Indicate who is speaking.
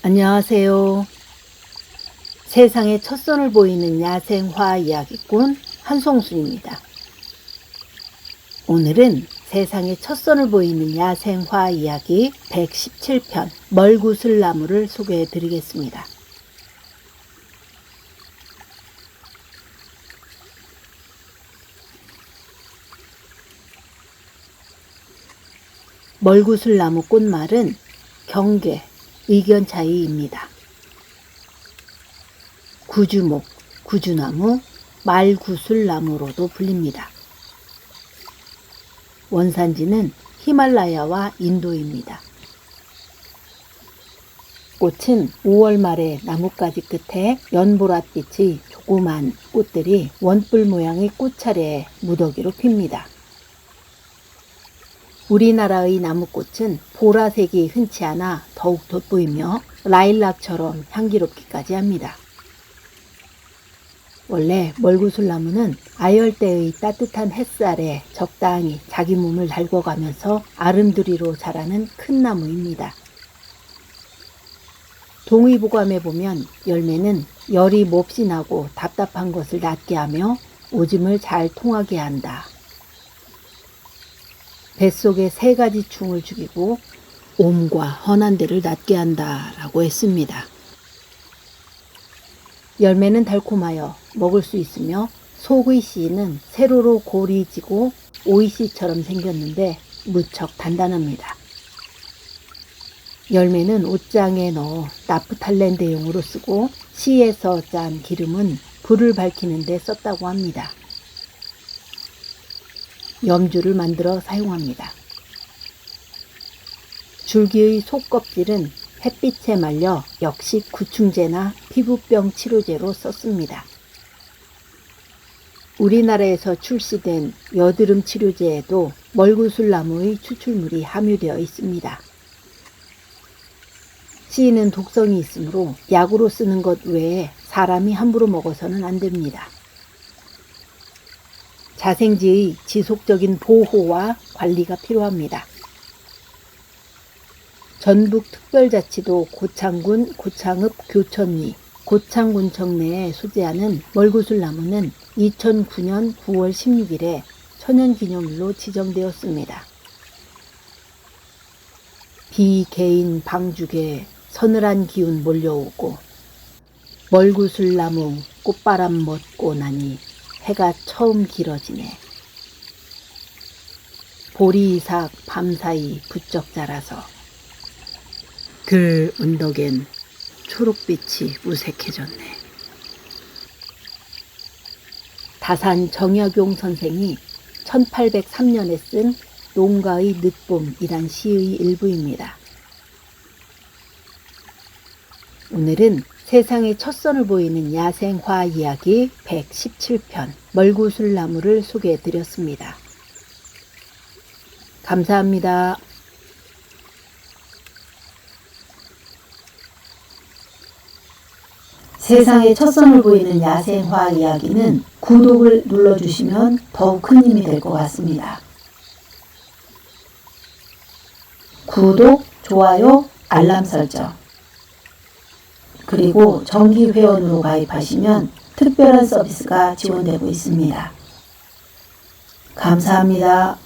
Speaker 1: 안녕하세요. 세상에 첫선을 보이는 야생화 이야기꾼 한송순입니다. 오늘은 세상에 첫선을 보이는 야생화 이야기 117편 멀구슬나무를 소개해 드리겠습니다. 멀구슬나무 꽃말은 경계, 의견 차이입니다. 구주목, 구주나무, 말구슬나무로도 불립니다. 원산지는 히말라야와 인도입니다. 꽃은 5월 말에 나뭇가지 끝에 연보랏빛의 조그만 꽃들이 원뿔 모양의 꽃차례에 무더기로 핍니다. 우리나라의 나무꽃은 보라색이 흔치 않아 더욱 돋보이며 라일락처럼 향기롭기까지 합니다. 원래 멀구슬나무는 아열대의 따뜻한 햇살에 적당히 자기 몸을 달궈가면서 아름드리로 자라는 큰 나무입니다. 동의보감에 보면 열매는 열이 몹시 나고 답답한 것을 낫게 하며 오줌을 잘 통하게 한다. 뱃속에 3가지 충을 죽이고 옴과 헌한 데를 낫게 한다 라고 했습니다. 열매는 달콤하여 먹을 수 있으며 속의 씨는 세로로 골이 지고 오이씨처럼 생겼는데 무척 단단합니다. 열매는 옷장에 넣어 나프탈렌대용으로 쓰고 씨에서 짠 기름은 불을 밝히는 데 썼다고 합니다. 염주를 만들어 사용합니다. 줄기의 속껍질은 햇빛에 말려 역시 구충제나 피부병 치료제로 썼습니다. 우리나라에서 출시된 여드름 치료제에도 멀구슬나무의 추출물이 함유되어 있습니다. 씨는 독성이 있으므로 약으로 쓰는 것 외에 사람이 함부로 먹어서는 안 됩니다. 자생지의 지속적인 보호와 관리가 필요합니다. 전북특별자치도 고창군 고창읍 교천리 고창군청 내에 소재하는 멀구슬나무는 2009년 9월 16일에 천연기념물로 지정되었습니다. 비개인 방죽에 서늘한 기운 몰려오고 멀구슬나무 꽃바람 멎고 나니 해가 처음 길어지네. 보리이삭 밤사이 부쩍 자라서 들 언덕엔 초록빛이 무색해졌네. 다산 정약용 선생이 1803년에 쓴 농가의 늦봄이란 시의 일부입니다. 오늘은 세상에 첫선을 보이는 야생화 이야기 117편 멀구슬나무를 소개해 드렸습니다. 감사합니다. 세상에 첫선을 보이는 야생화 이야기는 구독을 눌러주시면 더욱 큰 힘이 될 것 같습니다. 구독, 좋아요, 알람 설정 그리고 정기 회원으로 가입하시면 특별한 서비스가 지원되고 있습니다. 감사합니다.